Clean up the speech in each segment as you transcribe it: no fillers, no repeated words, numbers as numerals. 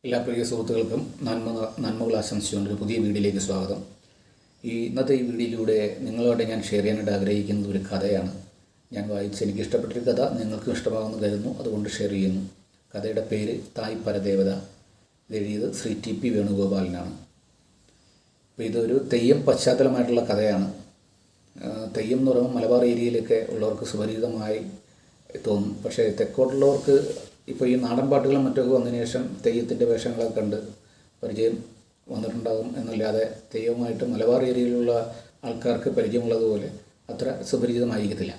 എല്ലാ പ്രിയ സുഹൃത്തുക്കൾക്കും നന്മകൾ ആശംസിച്ചുകൊണ്ട് ഒരു പുതിയ വീഡിയോയിലേക്ക് സ്വാഗതം. ഇന്നത്തെ ഈ വീഡിയോയിലൂടെ നിങ്ങളോട് ഞാൻ ഷെയർ ചെയ്യാനായിട്ട് ആഗ്രഹിക്കുന്നത് ഒരു കഥയാണ്. ഞാൻ വായിച്ച് എനിക്ക് ഇഷ്ടപ്പെട്ടൊരു കഥ നിങ്ങൾക്കും ഇഷ്ടമാകുമെന്ന് കരുതുന്നു, അതുകൊണ്ട് ഷെയർ ചെയ്യുന്നു. കഥയുടെ പേര് തായ് പരദേവത. ഇതെഴുതിയത് ശ്രീ TP വേണുഗോപാലനാണ്. അപ്പോൾ ഇതൊരു തെയ്യം പശ്ചാത്തലമായിട്ടുള്ള കഥയാണ്. തെയ്യം എന്ന് പറയുമ്പോൾ മലബാർ ഏരിയയിലൊക്കെ ഉള്ളവർക്ക് സുപരിചിതമായി തോന്നും. പക്ഷേ തെക്കോട്ടുള്ളവർക്ക് ഇപ്പോൾ ഈ നാടൻ പാട്ടുകളും മറ്റൊക്കെ വന്നതിന് ശേഷം തെയ്യത്തിൻ്റെ വേഷങ്ങളൊക്കെ കണ്ട് പരിചയം വന്നിട്ടുണ്ടാകും എന്നല്ലാതെ തെയ്യവുമായിട്ട് മലബാർ ഏരിയയിലുള്ള ആൾക്കാർക്ക് പരിചയമുള്ളതുപോലെ അത്ര സുപരിചിതമായിരിക്കത്തില്ല.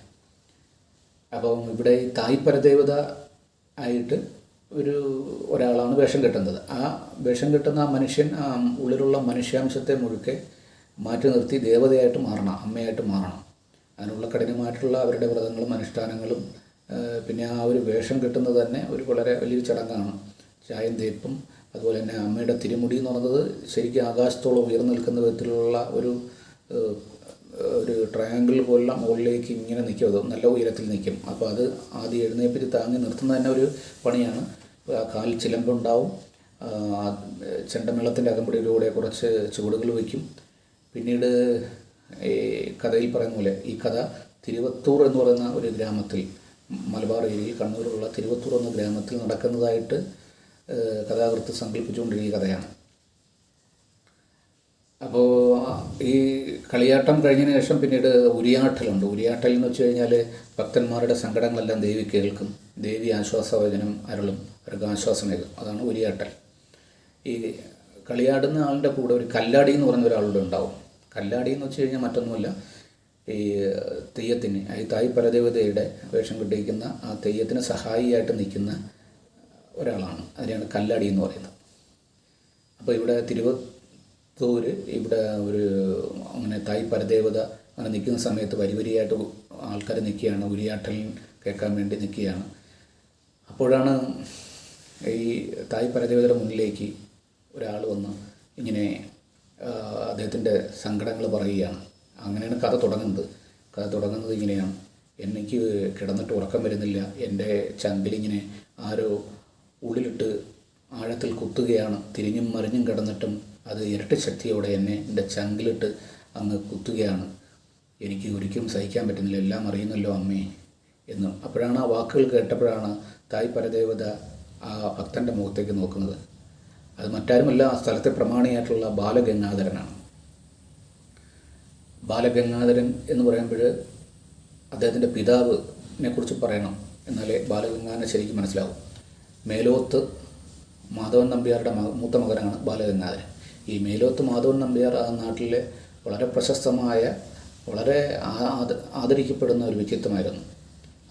അപ്പം ഇവിടെ ഈ തായ് പരദേവത ആയിട്ട് ഒരാളാണ് വേഷം കെട്ടുന്നത്. ആ വേഷം കെട്ടുന്ന ആ മനുഷ്യൻ ഉള്ളിലുള്ള മനുഷ്യാംശത്തെ മുഴുക്കെ മാറ്റി നിർത്തി ദേവതയായിട്ട് മാറണം, അമ്മയായിട്ട് മാറണം. അതിനുള്ള കഠിനമായിട്ടുള്ള അവരുടെ വ്രതങ്ങളും അനുഷ്ഠാനങ്ങളും പിന്നെ ആ ഒരു വേഷം കെട്ടുന്നത് തന്നെ ഒരു വളരെ വലിയൊരു ചടങ്ങാണ്. ചായം തേപ്പും അതുപോലെ തന്നെ അമ്മയുടെ തിരുമുടി എന്ന് പറയുന്നത് ശരിക്കും ആകാശത്തോളം ഉയർന്നു നിൽക്കുന്ന വിധത്തിലുള്ള ഒരു ട്രയാങ്കിൾ പോലുള്ള മുകളിലേക്ക് ഇങ്ങനെ നിൽക്കും. അത് നല്ല ഉയരത്തിൽ നിൽക്കും. അപ്പോൾ അത് ആദ്യം എഴുന്നേപ്പിച്ച് താങ്ങി നിർത്തുന്നത് തന്നെ ഒരു പണിയാണ്. കാൽ ചിലമ്പുണ്ടാവും, ചെണ്ടമേളത്തിൻ്റെ അകമ്പടിയിലൂടെ കുറച്ച് ചുവടുകൾ വയ്ക്കും. പിന്നീട് ഈ കഥയിൽ പറയുന്ന പോലെ ഈ കഥ തിരുവത്തൂർ എന്ന് പറയുന്ന ഒരു ഗ്രാമത്തിൽ, മലബാർ ഏരിയയിൽ കണ്ണൂരിലുള്ള തിരുവത്തൂർ എന്ന ഗ്രാമത്തിൽ നടക്കുന്നതായിട്ട് കഥാകൃത്ത് സങ്കല്പിച്ചുകൊണ്ടിരിക്കുന്ന കഥയാണ്. അപ്പോൾ ഈ കളിയാട്ടം കഴിഞ്ഞതിന് ശേഷം പിന്നീട് ഉരിയാട്ടലുണ്ട്. ഉരിയാട്ടൽ എന്ന് വെച്ച് കഴിഞ്ഞാൽ ഭക്തന്മാരുടെ സങ്കടങ്ങളെല്ലാം ദേവി കേൾക്കും, ദേവി ആശ്വാസവചനം അരുളും, അവർക്ക് ആശ്വാസമേകും. അതാണ് ഉരിയാട്ടൽ. ഈ കളിയാടുന്ന ആളുടെ കൂടെ ഒരു കല്ലാടി എന്ന് പറയുന്ന ഒരാളുടെ ഉണ്ടാവും. കല്ലാടി എന്ന് വെച്ച് കഴിഞ്ഞാൽ മറ്റൊന്നുമല്ല, ഈ തെയ്യത്തിന്, ഈ തായ് പരദേവതയുടെ വേഷം കെട്ടിയിരിക്കുന്ന ആ തെയ്യത്തിന് സഹായിയായിട്ട് നിൽക്കുന്ന ഒരാളാണ്. അതിനെയാണ് കല്ലാടി എന്ന് പറയുന്നത്. അപ്പോൾ ഇവിടെ തിരുവത്തൂർ ഇവിടെ അങ്ങനെ തായ് പരദേവത അങ്ങനെ നിൽക്കുന്ന സമയത്ത് വരിയായിട്ട് ആൾക്കാർ നിൽക്കുകയാണ്, ഉരിയാട്ടൽ കേൾക്കാൻ വേണ്ടി നിൽക്കുകയാണ്. അപ്പോഴാണ് ഈ തായ് പരദേവതയുടെ മുന്നിലേക്ക് ഒരാൾ വന്ന് ഇങ്ങനെ അദ്ദേഹത്തിൻ്റെ സങ്കടങ്ങൾ പറയുകയാണ്. അങ്ങനെയാണ് കഥ തുടങ്ങുന്നത് ഇങ്ങനെയാണ്: എനിക്ക് കിടന്നിട്ട് ഉറക്കം വരുന്നില്ല, എൻ്റെ ചങ്കിലിങ്ങനെ ആരോ ഉള്ളിലിട്ട് ആഴത്തിൽ കുത്തുകയാണ്, തിരിഞ്ഞും മറിഞ്ഞും കിടന്നിട്ടും അത് ഇരട്ടി ശക്തിയോടെ എൻ്റെ ചങ്കിലിട്ട് അങ്ങ് കുത്തുകയാണ്, എനിക്ക് ഒരിക്കലും സഹിക്കാൻ പറ്റുന്നില്ല, എല്ലാം അറിയുന്നല്ലോ അമ്മേ എന്ന്. അപ്പോഴാണ് ആ വാക്കുകൾ കേട്ടപ്പോഴാണ് തായ് പരദേവത ആ ഭക്തൻ്റെ മുഖത്തേക്ക് നോക്കുന്നത്. അത് മറ്റാരുമല്ല, ആ സ്ഥലത്തെ പ്രമാണിയായിട്ടുള്ള ബാലഗംഗാധരനാണ്. ബാലഗംഗാധരൻ എന്ന് പറയുമ്പോൾ അദ്ദേഹത്തിൻ്റെ പിതാവിനെ കുറിച്ച് പറയണം, എന്നാലേ ബാലഗംഗാധരനെ ശരിക്കും മനസ്സിലാവും. മേലോത്ത് മാധവൻ നമ്പ്യാരുടെ മൂത്ത മകനാണ് ബാലഗംഗാധരൻ. ഈ മേലോത്ത് മാധവൻ നമ്പ്യാർ ആ നാട്ടിലെ വളരെ പ്രശസ്തമായ, വളരെ ആദരിക്കപ്പെടുന്ന ഒരു വ്യക്തിത്വമായിരുന്നു.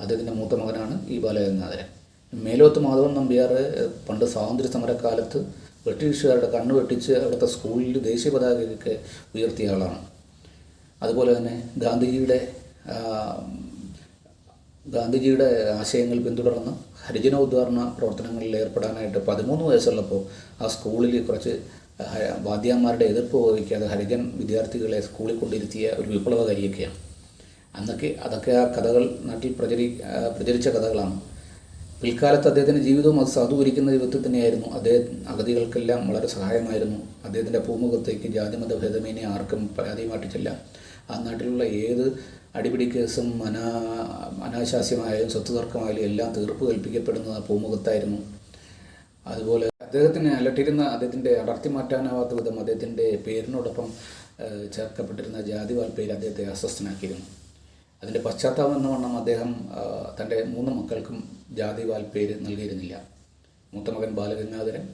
അദ്ദേഹത്തിൻ്റെ മൂത്ത മകനാണ് ഈ ബാലഗംഗാധരൻ. മേലോത്ത് മാധവൻ നമ്പ്യാർ പണ്ട് സ്വാതന്ത്ര്യ സമരക്കാലത്ത് ബ്രിട്ടീഷുകാരുടെ കണ്ണ് വെട്ടിച്ച് അവിടുത്തെ സ്കൂളിൽ ദേശീയ പതാകയൊക്കെ ഉയർത്തിയ ആളാണ്. അതുപോലെ തന്നെ ഗാന്ധിജിയുടെ ആശയങ്ങൾ പിന്തുടർന്ന് ഹരിജനോദ്ധാരണ പ്രവർത്തനങ്ങളിൽ ഏർപ്പെടാനായിട്ട് 13 വയസ്സുള്ളപ്പോൾ ആ സ്കൂളിൽ കുറച്ച് വാദ്യന്മാരുടെ എതിർപ്പ് വഹിക്കാതെ ഹരിജൻ വിദ്യാർത്ഥികളെ സ്കൂളിൽ കൊണ്ടിരുത്തിയ ഒരു വിപ്ലവകാരിയൊക്കെയാണ്. അതൊക്കെ ആ കഥകൾ നാട്ടിൽ പ്രചരിച്ച കഥകളാണ്. പിൽക്കാലത്ത് അദ്ദേഹത്തിൻ്റെ ജീവിതവും അത് സാധൂകരിക്കുന്ന വിധത്തിൽ തന്നെയായിരുന്നു. അദ്ദേഹം അഗതികൾക്കെല്ലാം വളരെ സഹായമായിരുന്നു. അദ്ദേഹത്തിൻ്റെ പൂമുഖത്തേക്ക് ജാതിമത ഭേദമേനെ ആർക്കും പരാതിയുമായിട്ട് ചെല്ലാം. ആ നാട്ടിലുള്ള ഏത് അടിപിടി കേസും അനാശാസ്യമായാലും സ്വത്ത് തർക്കമായാലും എല്ലാം തീർപ്പ് കൽപ്പിക്കപ്പെടുന്നത് ആ പൂമുഖത്തായിരുന്നു. അതുപോലെ അദ്ദേഹത്തിന് അലട്ടിരുന്ന, അദ്ദേഹത്തിൻ്റെ അടർത്തി മാറ്റാനാവാത്ത വിധം അദ്ദേഹത്തിൻ്റെ പേരിനോടൊപ്പം ചേർക്കപ്പെട്ടിരുന്ന ജാതിവാൽ പേര് അദ്ദേഹത്തെ അസ്വസ്ഥനാക്കിയിരുന്നു. അതിൻ്റെ പശ്ചാത്താപം എന്ന വണ്ണം അദ്ദേഹം തൻ്റെ 3 മക്കൾക്കും ജാതിവാൽ പേര് നൽകിയിരുന്നില്ല. മൂത്ത മകൻ ബാലഗംഗാധരൻ,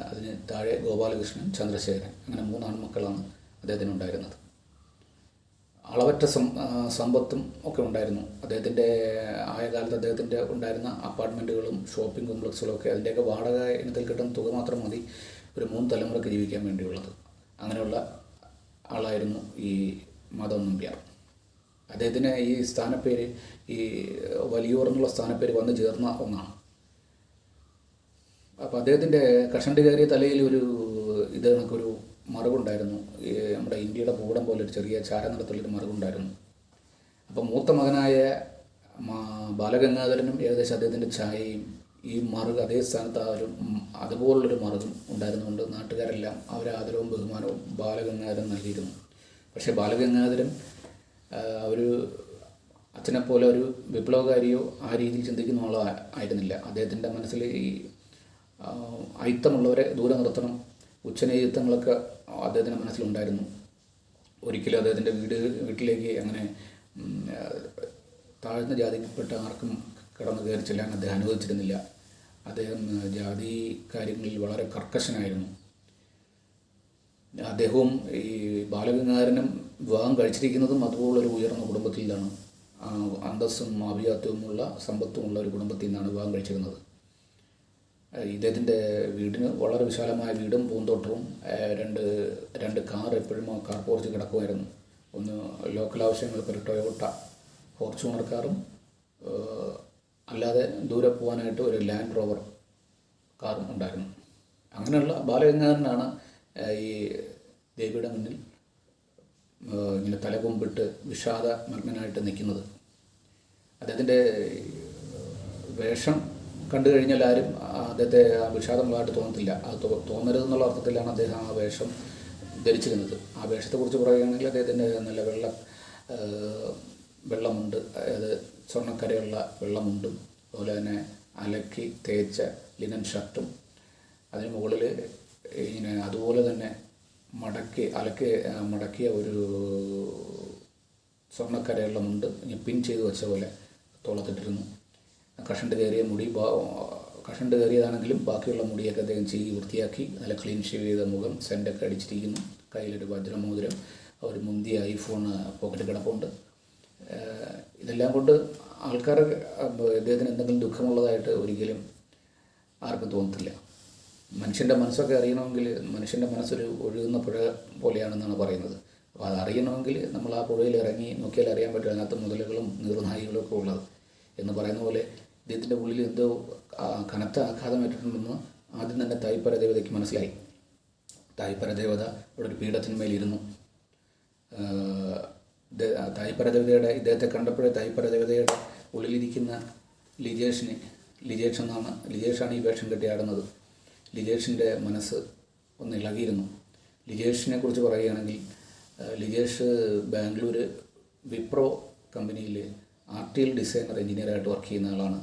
അതിന് താഴെ ഗോപാലകൃഷ്ണൻ, ചന്ദ്രശേഖരൻ, അങ്ങനെ 3 ആൺമക്കളാണ് അദ്ദേഹത്തിനുണ്ടായിരുന്നത്. അളവറ്റ സമ്പത്തും ഒക്കെ ഉണ്ടായിരുന്നു. അദ്ദേഹത്തിൻ്റെ ആയ കാലത്ത് അദ്ദേഹത്തിൻ്റെ ഉണ്ടായിരുന്ന അപ്പാർട്ട്മെൻറ്റുകളും ഷോപ്പിംഗ് കോംപ്ലക്സുകളും ഒക്കെ അതിൻ്റെയൊക്കെ വാടക ഇനത്തിൽ കിട്ടുന്ന തുക മാത്രം മതി ഒരു 3 തലമുറയ്ക്ക് ജീവിക്കാൻ വേണ്ടിയുള്ളത്. അങ്ങനെയുള്ള ആളായിരുന്നു ഈ മാധവൻ നമ്പ്യാർ. അദ്ദേഹത്തിന് ഈ സ്ഥാനപ്പേര്, ഈ വലിയൂർ എന്നുള്ള സ്ഥാനപ്പേര് വന്നു ചേർന്ന ഒന്നാണ്. അപ്പോൾ അദ്ദേഹത്തിൻ്റെ കഷണ്ടി കയറിയ തലയിൽ ഇത് കണക്കൊരു മറുകുണ്ടായിരുന്നു. നമ്മുടെ ഇന്ത്യയുടെ ഭൂപടം പോലെ ഒരു ചെറിയ ചാരനിറത്തുള്ളൊരു മറുകുണ്ടായിരുന്നു. അപ്പോൾ മൂത്ത മകനായ ബാലഗംഗാധരനും ഏകദേശം അദ്ദേഹത്തിൻ്റെ ഛായയും ഈ മറുക് അതേ സ്ഥാനത്ത് ആ ഒരു അതുപോലുള്ളൊരു മറുകും ഉണ്ടായിരുന്നുകൊണ്ട് നാട്ടുകാരെല്ലാം അവരെ ആദരവും ബഹുമാനവും ബാലഗംഗാധരൻ നൽകിയിരുന്നു. പക്ഷേ ബാലഗംഗാധരൻ ഒരു അച്ഛനെപ്പോലെ ഒരു വിപ്ലവകാരിയോ ആ രീതിയിൽ ചിന്തിക്കുന്ന ആളോ ആയിരുന്നില്ല. അദ്ദേഹത്തിൻ്റെ മനസ്സിൽ ഈ അയിത്തമുള്ളവരെ ദൂരെ നിർത്തണം, ഉച്ചനീചിത്വങ്ങളൊക്കെ അദ്ദേഹത്തിൻ്റെ മനസ്സിലുണ്ടായിരുന്നു. ഒരിക്കലും അദ്ദേഹത്തിൻ്റെ വീട്ടിലേക്ക് അങ്ങനെ താഴ്ന്ന ജാതിയിൽപ്പെട്ട ആർക്കും കടന്നു കയറി ചെല്ലാൻ അദ്ദേഹം അനുവദിച്ചിരുന്നില്ല. അദ്ദേഹം ജാതി കാര്യങ്ങളിൽ വളരെ കർക്കശനായിരുന്നു. അദ്ദേഹവും ഈ ബാലഗംഗാധരനും വിവാഹം കഴിച്ചിരിക്കുന്നതും അതുപോലൊരു ഉയർന്ന കുടുംബത്തിൽ നിന്നാണ്. അന്തസ്സും അഭിജാത്യവുമുള്ള സമ്പത്തുമുള്ള ഒരു കുടുംബത്തിൽ നിന്നാണ് വിവാഹം കഴിച്ചിരുന്നത്. ഇദ്ദേഹത്തിൻ്റെ വീടിന് വളരെ വിശാലമായ വീടും പൂന്തോട്ടവും രണ്ട് കാർ എപ്പോഴും ആ കാർ പോർച്ച് കിടക്കുമായിരുന്നു. ഒന്ന് ലോക്കൽ ആവശ്യങ്ങൾക്ക് ഒരു ടൊയോട്ട ഫോർച്യൂണർ കാറും അല്ലാതെ ദൂരെ പോകാനായിട്ട് ഒരു ലാൻഡ് റോവർ കാറും ഉണ്ടായിരുന്നു. അങ്ങനെയുള്ള ബാലഗംഗാധരനാണ് ഈ ദേവിയുടെ മുന്നിൽ ഇങ്ങനെ തലകൊമ്പിട്ട് വിഷാദമഗ്നനായിട്ട് നിൽക്കുന്നത്. അദ്ദേഹത്തിൻ്റെ വേഷം കണ്ടു കഴിഞ്ഞാൽ ആരും അദ്ദേഹത്തെ വിഷാദമുള്ളതായിട്ട് തോന്നത്തില്ല. അത് തോന്നരുതെന്നുള്ള അർത്ഥത്തിലാണ് അദ്ദേഹം ആ വേഷം ധരിച്ചിരുന്നത്. ആ വേഷത്തെക്കുറിച്ച് പറയുകയാണെങ്കിൽ അദ്ദേഹത്തിൻ്റെ നല്ല വെള്ളമുണ്ട്, അതായത് സ്വർണ്ണക്കരയുള്ള വെള്ളമുണ്ടും അതുപോലെ തന്നെ അലക്കി തേച്ച ലിനൻ ഷർട്ടും അതിന് മുകളിൽ ഇങ്ങനെ അതുപോലെ തന്നെ മടക്കിയ ഒരു സ്വർണ്ണക്കരയുള്ള മുണ്ട് ഇങ്ങനെ പിൻ ചെയ്ത് വെച്ച പോലെ തോളത്തിട്ടിരുന്നു. കഷണ്ട് കയറിയതാണെങ്കിലും ബാക്കിയുള്ള മുടിയൊക്കെ അദ്ദേഹം ചെയ്ത് വൃത്തിയാക്കി നല്ല ക്ലീൻ ഷേവ് ചെയ്ത മുഖം, സെൻ്റൊക്കെ അടിച്ചിരിക്കുന്നു. കയ്യിലൊരു വജ്രമോതിരം, ഒരു മുന്തിയ ഐഫോൺ പോക്കറ്റ് കിടപ്പുണ്ട്. ഇതെല്ലാം കൊണ്ട് ആൾക്കാർ ഇദ്ദേഹത്തിന് എന്തെങ്കിലും ദുഃഖമുള്ളതായിട്ട് ഒരിക്കലും ആർക്കും തോന്നത്തില്ല. മനുഷ്യൻ്റെ മനസ്സൊക്കെ അറിയണമെങ്കിൽ മനുഷ്യൻ്റെ മനസ്സൊരു ഒഴുകുന്ന പുഴ പോലെയാണെന്നാണ് പറയുന്നത്. അപ്പോൾ അതറിയണമെങ്കിൽ നമ്മൾ ആ പുഴയിൽ ഇറങ്ങി നോക്കിയാൽ അറിയാൻ പറ്റും അതിനകത്ത് മുതലുകളും നീർനായികളും ഒക്കെ ഉള്ളത് എന്ന് പറയുന്ന പോലെ ഇദ്ദേഹത്തിൻ്റെ ഉള്ളിൽ എന്തോ കനത്ത ആഘാതമേറ്റിട്ടുണ്ടെന്ന് ആദ്യം തന്നെ തായ്പരദേവതയ്ക്ക് മനസ്സിലായി. തായ്പരദേവത ഇവിടെ ഒരു പീഠത്തിന്മേലിരുന്നു. ഇദ്ദേഹത്തെ കണ്ടപ്പോഴേ തായ്പരദേവതയുടെ ഉള്ളിലിരിക്കുന്ന ലിജേഷാണ് ഈ വേഷം കെട്ടിയാടുന്നത്. ലിജേഷിൻ്റെ മനസ്സ് ഒന്ന് ഇളകിയിരുന്നു. ലിജേഷിനെ കുറിച്ച് പറയുകയാണെങ്കിൽ ലിജേഷ് ബാംഗ്ലൂർ വിപ്രോ കമ്പനിയിൽ ആർട്ടിയൽ ഡിസൈനർ എഞ്ചിനീയറായിട്ട് വർക്ക് ചെയ്യുന്ന ആളാണ്.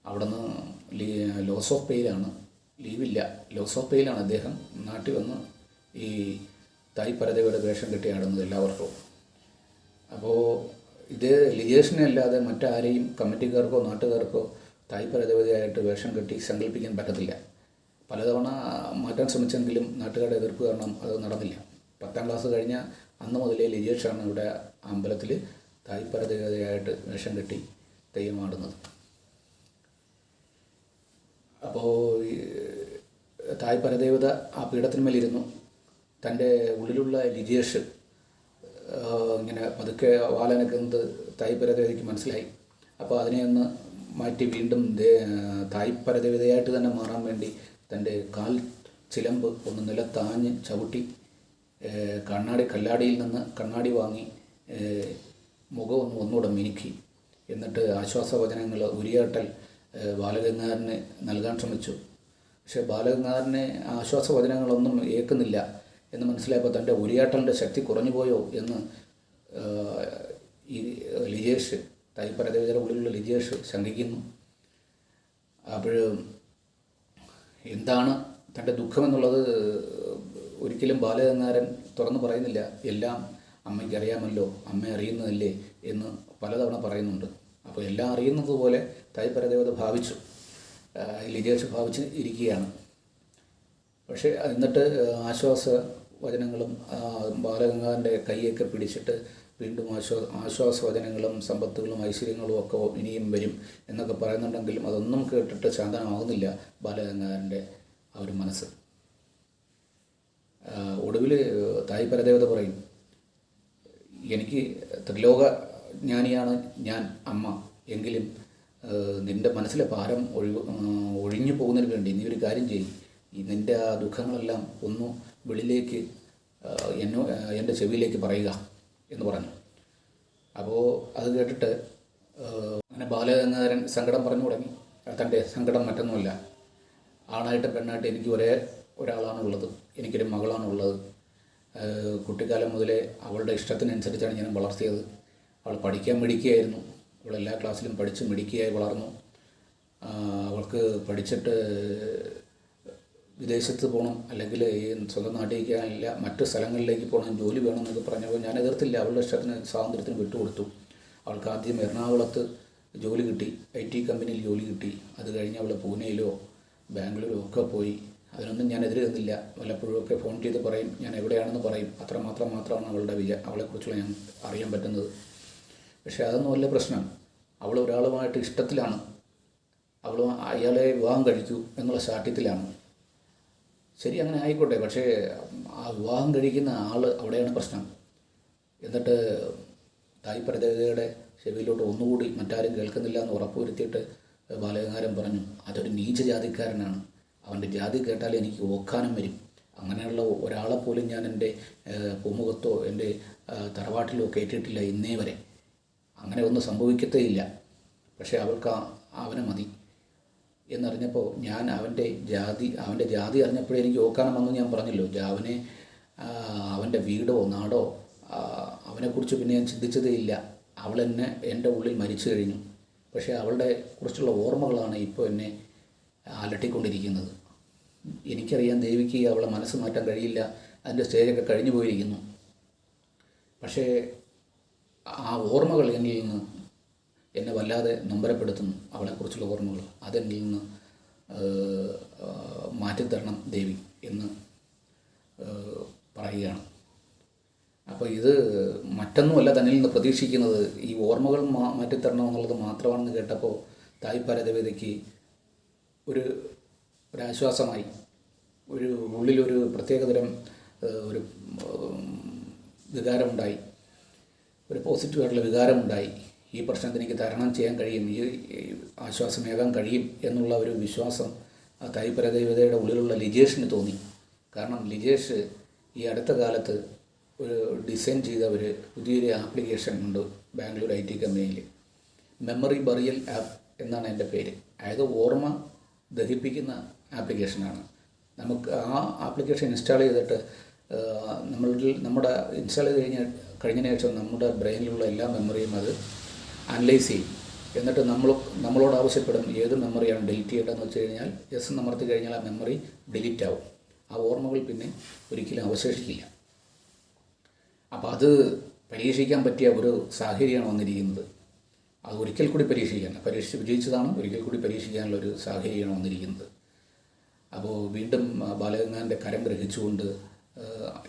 അവിടെ നിന്ന് ലോസ് ഓഫ് പെയിലാണ്, ലീവില്ല, ലോസ് ഓഫ് പെയിലാണ് അദ്ദേഹം നാട്ടിൽ വന്ന് ഈ തായ്പരദേവയുടെ വേഷം കെട്ടിയാടുന്നത് എല്ലാ വർഷവും. അപ്പോൾ ഇത് ലിജേഷിനെ അല്ലാതെ മറ്റാരെയും കമ്മിറ്റിക്കാർക്കോ നാട്ടുകാർക്കോ തായ്പരദേവതയായിട്ട് വേഷം കെട്ടി സങ്കല്പിക്കാൻ പറ്റത്തില്ല. പലതവണ മാറ്റാൻ ശ്രമിച്ചെങ്കിലും നാട്ടുകാരുടെ എതിർപ്പ് കാരണം അത് നടന്നില്ല. 10ാം ക്ലാസ് കഴിഞ്ഞ അന്ന് മുതലേ ലിജേഷാണ് ഇവിടെ അമ്പലത്തിൽ തായ്പരദേവതയായിട്ട് വേഷം കെട്ടി തെയ്യമാടുന്നത്. അപ്പോൾ തായ്പരദേവത ആ പീഠത്തിന്മേലിരുന്നു. തൻ്റെ ഉള്ളിലുള്ള ലിജേഷ് ഇങ്ങനെ പതുക്കെ വാലനക്കുന്നത് തായ്പരദേവതയ്ക്ക് മനസ്സിലായി. അപ്പോൾ അതിനെ ഒന്ന് മാറ്റി വീണ്ടും തായ്പരദേവതയായിട്ട് തന്നെ മാറാൻ വേണ്ടി തൻ്റെ കാൽ ചിലമ്പ് ഒന്ന് നിലത്താഞ്ഞ് ചവിട്ടി കല്ലാടിയിൽ നിന്ന് കണ്ണാടി വാങ്ങി മുഖം ഒന്നുകൂടെ മിനുക്കി. എന്നിട്ട് ആശ്വാസവചനങ്ങൾ ഉരിയാട്ടൽ ബാലഗംഗാധരന് നൽകാൻ ശ്രമിച്ചു. പക്ഷേ ബാലഗംഗാധരനെ ആശ്വാസവചനങ്ങളൊന്നും ഏൽക്കുന്നില്ല എന്ന് മനസ്സിലായപ്പോൾ തൻ്റെ ഉരിയാട്ടലിൻ്റെ ശക്തി കുറഞ്ഞു പോയോ എന്ന് ഈ ലിജേഷ്, തായ്പരദേവതയുടെ ഉള്ളിലുള്ള ലിജേഷ് ശങ്കിക്കുന്നു. അപ്പോൾ എന്താണ് തൻ്റെ ദുഃഖമെന്നുള്ളത് ഒരിക്കലും ബാലഗംഗാധരൻ തുറന്നു പറയുന്നില്ല. എല്ലാം അമ്മയ്ക്ക് അറിയാമല്ലോ, അമ്മ അറിയുന്നതല്ലേ എന്ന് പലതവണ പറയുന്നുണ്ട്. അപ്പോൾ എല്ലാം അറിയുന്നത് പോലെ തായ്പരദേവത ഭാവിച്ചു, ലിജേഷ് ഭാവിച്ച് ഇരിക്കുകയാണ്. പക്ഷേ എന്നിട്ട് ആശ്വാസവചനങ്ങളും ബാലഗംഗാധരൻ്റെ കൈയൊക്കെ പിടിച്ചിട്ട് വീണ്ടും ആശ്വാസവചനങ്ങളും സമ്പത്തുകളും ഐശ്വര്യങ്ങളും ഒക്കെ ഇനിയും വരും എന്നൊക്കെ പറയുന്നുണ്ടെങ്കിലും അതൊന്നും കേട്ടിട്ട് ശാന്തമാകുന്നില്ല ബാലഗംഗാധരൻ്റെ ആ ഒരു മനസ്സ്. ഒടുവിൽ തായ്പരദേവത പറയും, എനിക്ക് ത്രിലോക ജ്ഞാനിയാണ് ഞാൻ അമ്മ, എങ്കിലും നിൻ്റെ മനസ്സിലെ ഭാരം ഒഴിഞ്ഞു പോകുന്നതിന് വേണ്ടി നീ ഒരു കാര്യം ചെയ്യും, നിൻ്റെ ആ ദുഃഖങ്ങളെല്ലാം ഒന്ന് വെളിയിലേക്ക് എൻ്റെ ചെവിയിലേക്ക് പറയുക എന്ന് പറഞ്ഞു. അപ്പോൾ അത് കേട്ടിട്ട് അങ്ങനെ ബാലഗംഗാധരൻ സങ്കടം പറഞ്ഞു തുടങ്ങി. തൻ്റെ സങ്കടം മറ്റൊന്നുമല്ല. ആണായിട്ട് പെണ്ണായിട്ട് എനിക്ക് ഒരാളാണുള്ളത്, എനിക്കൊരു മകളാണുള്ളത്. കുട്ടിക്കാലം മുതലേ അവളുടെ ഇഷ്ടത്തിനനുസരിച്ചാണ് ഞാൻ വളർത്തിയത്. അവൾ പഠിക്കാൻ മിടുക്കിയായിരുന്നു. അവൾ എല്ലാ ക്ലാസ്സിലും പഠിച്ച് മിടുക്കിയായി വളർന്നു. അവൾക്ക് പഠിച്ചിട്ട് വിദേശത്ത് പോകണം, അല്ലെങ്കിൽ ഈ സ്വന്തം നാട്ടിലേക്കല്ല മറ്റ് സ്ഥലങ്ങളിലേക്ക് പോകണം, ജോലി വേണമെന്നൊക്കെ പറഞ്ഞപ്പോൾ ഞാൻ എതിർത്തില്ല. അവളുടെ ഇഷ്ടത്തിന് സ്വാതന്ത്ര്യത്തിന് വിട്ടുകൊടുത്തു. അവൾക്ക് ആദ്യം എറണാകുളത്ത് ജോലി കിട്ടി, IT കമ്പനിയിൽ ജോലി കിട്ടി. അത് കഴിഞ്ഞ് അവൾ പൂനെയിലോ ബാംഗ്ലൂരോ ഒക്കെ പോയി. അതിനൊന്നും ഞാൻ എതിരെ നിന്നില്ല. വല്ലപ്പോഴും ഒക്കെ ഫോൺ ചെയ്ത് പറയും, ഞാൻ എവിടെയാണെന്ന് പറയും. അത്രമാത്രമാണ് അവളെക്കുറിച്ചുള്ള ഞാൻ അറിയാൻ പറ്റുന്നത്. പക്ഷേ അതൊന്നും അല്ല പ്രശ്നം. അവൾ ഒരാളുമായിട്ട് ഇഷ്ടത്തിലാണ്, അവൾ അയാളെ വിവാഹം കഴിച്ചു എന്നുള്ള ശാഠ്യത്തിലാണ്. ശരി, അങ്ങനെ ആയിക്കോട്ടെ. പക്ഷേ ആ വിവാഹം കഴിക്കുന്ന ആൾ അവിടെയാണ് പ്രശ്നം. എന്നിട്ട് തായ്പരദേവതയുടെ ചെവിയിലോട്ട് ഒന്നുകൂടി മറ്റാരും കേൾക്കുന്നില്ല എന്ന് ഉറപ്പുവരുത്തിയിട്ട് ബാലഗംഗാധരൻ പറഞ്ഞു, അതൊരു നീച ജാതിക്കാരനാണ്, അവൻ്റെ ജാതി കേട്ടാൽ എനിക്ക് ഓക്കാനം വരും. അങ്ങനെയുള്ള ഒരാളെപ്പോലും ഞാൻ എൻ്റെ പൂമുഖത്തോ എൻ്റെ തറവാട്ടിലോ കയറ്റിയിട്ടില്ല ഇന്നേ വരെ. അങ്ങനെ ഒന്നും സംഭവിക്കത്തേയില്ല. പക്ഷേ അവൾക്ക് അവനെ മതി എന്നറിഞ്ഞപ്പോൾ ഞാൻ അവൻ്റെ ജാതി അറിഞ്ഞപ്പോഴേ എനിക്ക് ഓക്കാനം വന്നു. ഞാൻ പറഞ്ഞല്ലോ, അവൻ്റെ വീടോ നാടോ അവനെക്കുറിച്ച് പിന്നെ ഞാൻ ചിന്തിച്ചതേ ഇല്ല. അവളെന്നെ എൻ്റെ ഉള്ളിൽ മരിച്ചു കഴിഞ്ഞു. പക്ഷേ അവളുടെ കുറിച്ചുള്ള ഓർമ്മകളാണ് ഇപ്പോൾ എന്നെ അലട്ടിക്കൊണ്ടിരിക്കുന്നത്. എനിക്കറിയാം ദേവിക്ക് അവളെ മനസ്സ് മാറ്റാൻ കഴിയില്ല, അതിൻ്റെ സ്റ്റേജൊക്കെ കഴിഞ്ഞു പോയിരിക്കുന്നു. പക്ഷേ ആ ഓർമ്മകൾ എന്നിൽ നിന്ന് എന്നെ വല്ലാതെ നൊമ്പരപ്പെടുത്തുന്നു. അവളെക്കുറിച്ചുള്ള ഓർമ്മകൾ അതെന്നിൽ നിന്ന് മാറ്റിത്തരണം ദേവി എന്ന് പറയുകയാണ്. അപ്പോൾ ഇത് മറ്റൊന്നുമല്ല തന്നിൽ നിന്ന് പ്രതീക്ഷിക്കുന്നത്, ഈ ഓർമ്മകൾ മാറ്റിത്തരണം എന്നുള്ളത് മാത്രമാണെന്ന് കേട്ടപ്പോൾ തായ്പരദേവതയ്ക്ക് ഒരാശ്വാസമായി. ഉള്ളിലൊരു പ്രത്യേകതരം ഒരു വികാരമുണ്ടായി, ഒരു പോസിറ്റീവായിട്ടുള്ള വികാരമുണ്ടായി. ഈ പ്രശ്നത്തിന് എനിക്ക് തരണം ചെയ്യാൻ കഴിയും, ഈ ആശ്വാസമേകാൻ കഴിയും എന്നുള്ള ഒരു വിശ്വാസം ആ തായ്പരദേവതയുടെ ഉള്ളിലുള്ള ലിജേഷിന് തോന്നി. കാരണം ലിജേഷ് ഈ അടുത്ത കാലത്ത് ഒരു ഡിസൈൻ ചെയ്ത ഒരു പുതിയൊരു ആപ്ലിക്കേഷൻ ഉണ്ട് ബാംഗ്ലൂർ IT കമ്പനിയിൽ. മെമ്മറി ബറിയൽ ആപ്പ് എന്നാണ് എൻ്റെ പേര്. അതായത് ഓർമ്മ ദഹിപ്പിക്കുന്ന ആപ്ലിക്കേഷനാണ്. നമുക്ക് ആ ആപ്ലിക്കേഷൻ ഇൻസ്റ്റാൾ ചെയ്തിട്ട് നമ്മുടെ ഇൻസ്റ്റാൾ ചെയ്ത് കഴിഞ്ഞതിന് ശേഷം നമ്മുടെ ബ്രെയിനിലുള്ള എല്ലാ മെമ്മറിയും അത് അനലൈസ് ചെയ്യും. എന്നിട്ട് നമ്മളോട് ആവശ്യപ്പെടും ഏത് മെമ്മറിയാണ് ഡിലീറ്റ് ചെയ്യേണ്ടതെന്ന് വെച്ച് കഴിഞ്ഞാൽ യെസ് അമർത്തി കഴിഞ്ഞാൽ ആ മെമ്മറി ഡിലീറ്റ് ആവും. ആ ഓർമ്മകൾ പിന്നെ ഒരിക്കലും അവശേഷിക്കില്ല. അപ്പോൾ അത് പരീക്ഷിക്കാൻ പറ്റിയ ഒരു സാഹചര്യമാണ് വന്നിരിക്കുന്നത്. അത് ഒരിക്കൽ കൂടി പരീക്ഷിച്ച് വിജയിച്ചതാണ്, ഒരിക്കൽ കൂടി പരീക്ഷിക്കാനുള്ള ഒരു സാഹചര്യമാണ് വന്നിരിക്കുന്നത്. അപ്പോൾ വീണ്ടും ബാലഗംഗാധരൻ്റെ കരം ഗ്രഹിച്ചുകൊണ്ട്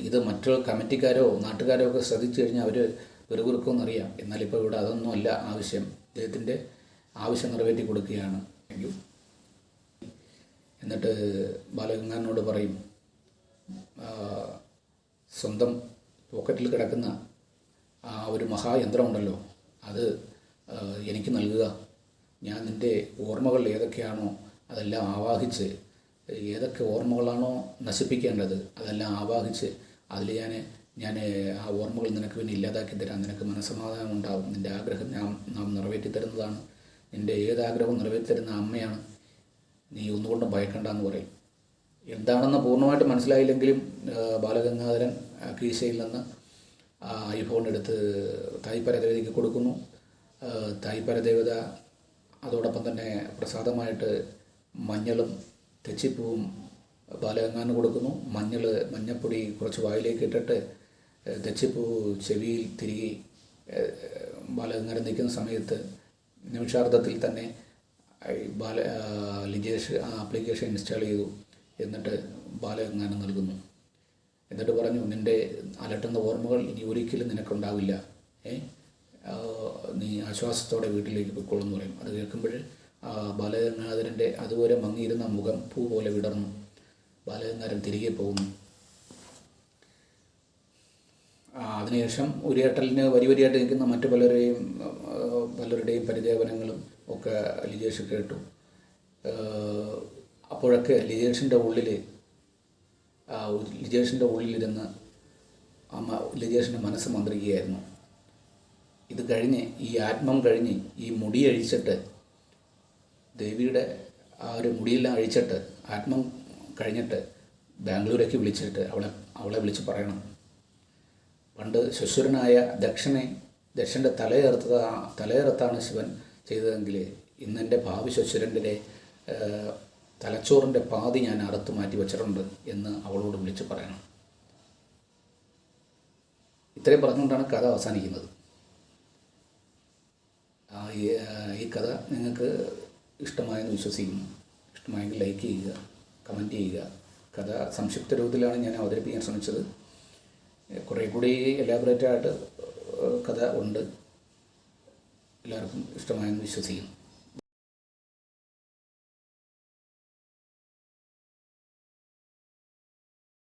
ഇത് മറ്റുള്ള കമ്മിറ്റിക്കാരോ നാട്ടുകാരോ ഒക്കെ ശ്രദ്ധിച്ചു കഴിഞ്ഞാൽ അവർ പെറുകുറുക്കുമെന്നറിയാം. എന്നാലിപ്പോൾ ഇവിടെ അതൊന്നും അല്ല ആവശ്യം. അദ്ദേഹത്തിൻ്റെ ആവശ്യം നിറവേറ്റി കൊടുക്കുകയാണ്. എന്നിട്ട് ബാലഗംഗാധരനോട് പറയും, സ്വന്തം പോക്കറ്റിൽ കിടക്കുന്ന ആ ഒരു മഹായന്ത്രമുണ്ടല്ലോ അത് എനിക്ക് നൽകുക. ഞാൻ നിൻ്റെ ഓർമ്മകൾ ഏതൊക്കെയാണോ അതെല്ലാം ആവാഹിച്ച്, ഏതൊക്കെ ഓർമ്മകളാണോ നശിപ്പിക്കേണ്ടത് അതെല്ലാം ആവാഹിച്ച് അതിൽ ഞാൻ ആ ഓർമ്മകൾ നിനക്ക് പിന്നെ ഇല്ലാതാക്കി തരാം. നിനക്ക് മനസ്സമാധാനം ഉണ്ടാകും. നിൻ്റെ ആഗ്രഹം നാം നിറവേറ്റി തരുന്നതാണ്. നിൻ്റെ ഏതാഗ്രഹവും നിറവേറ്റി തരുന്ന അമ്മയാണ്. നീ ഒന്നുകൊണ്ടും ഭയക്കണ്ടെന്ന് പറയും. എന്താണെന്ന് പൂർണ്ണമായിട്ട് മനസ്സിലായില്ലെങ്കിലും ബാലഗംഗാധരൻ കീശയിൽ നിന്ന് ഐഫോൺ എടുത്ത് തായ്പരദേവതയ്ക്ക് കൊടുക്കുന്നു. തായ്പരദേവത അതോടൊപ്പം തന്നെ പ്രസാദമായിട്ട് മഞ്ഞളും തെച്ചിപ്പൂവും ബാലഗംഗാധരന് കൊടുക്കുന്നു. മഞ്ഞപ്പൊടി കുറച്ച് വായിലേക്ക് ഇട്ടിട്ട് തെച്ചിപ്പൂ ചെവിയിൽ തിരികെ ബാലഗംഗാധരൻ നിൽക്കുന്ന സമയത്ത് നിമിഷാർദ്ധത്തിൽ തന്നെ ലിജേഷ് ആ ആപ്ലിക്കേഷൻ ഇൻസ്റ്റാൾ ചെയ്തു. എന്നിട്ട് ബാലഗംഗാധരൻ നൽകുന്നു. എന്നിട്ട് പറഞ്ഞു, നിൻ്റെ അലട്ടുന്ന ഓർമ്മകൾ ഇനി ഒരിക്കലും നിനക്കുണ്ടാവില്ല. നീ ആശ്വാസത്തോടെ വീട്ടിലേക്ക് പോയിക്കോളെന്ന് പറയും. അത് കേൾക്കുമ്പോൾ ബാലഗംഗാധരൻ്റെ അതുവരെ മങ്ങിയിരുന്ന മുഖം പൂ പോലെ വിടർന്നു. ബാലഗംഗാധരൻ തിരികെ പോകുന്നു. അതിനുശേഷം ഉരിയാട്ടലിന് വരിയായിട്ട് നിൽക്കുന്ന മറ്റു പലരുടെയും പരിദേവനങ്ങളും ഒക്കെ ലിജേഷ് കേട്ടു. അപ്പോഴൊക്കെ ലിജേഷിൻ്റെ ഉള്ളിലിരുന്ന് ലിജേഷിൻ്റെ മനസ്സ് മന്ത്രിക്കുകയായിരുന്നു. ഇത് കഴിഞ്ഞ് ഈ ആത്മം കഴിഞ്ഞ് ഈ മുടി അഴിച്ചിട്ട് ദേവിയുടെ ആ ഒരു മുടിയെല്ലാം അഴിച്ചിട്ട് ആത്മം കഴിഞ്ഞിട്ട് ബാംഗ്ലൂരേക്ക് വിളിച്ചിട്ട് അവളെ വിളിച്ച് പറയണം, പണ്ട് ശുശ്വരനായ ദക്ഷൻ്റെ തലയേർത്താണ് ശിവൻ ചെയ്തതെങ്കിൽ ഇന്നെൻ്റെ ഭാവി ശുശ്വരൻ്റെ തലച്ചോറിൻ്റെ പാതി ഞാൻ അറുത്ത് മാറ്റി വച്ചിട്ടുണ്ട് എന്ന് അവളോട് വിളിച്ച് പറയണം. ഇത്രയും പറഞ്ഞുകൊണ്ടാണ് കഥ അവസാനിക്കുന്നത്. ഈ കഥ നിങ്ങൾക്ക് ഇഷ്ടമായെന്ന് വിശ്വസിക്കുന്നു. ഇഷ്ടമായെങ്കിൽ ലൈക്ക് ചെയ്യുക, കമൻറ്റ് ചെയ്യുക. കഥ സംക്ഷിപ്ത രൂപത്തിലാണ് ഞാൻ അവതരിപ്പിക്കാൻ ശ്രമിച്ചത്. കുറേ കൂടി എലാബറേറ്റായിട്ട് കഥ ഉണ്ട്. എല്ലാവർക്കും ഇഷ്ടമായെന്ന് വിശ്വസിക്കുന്നു.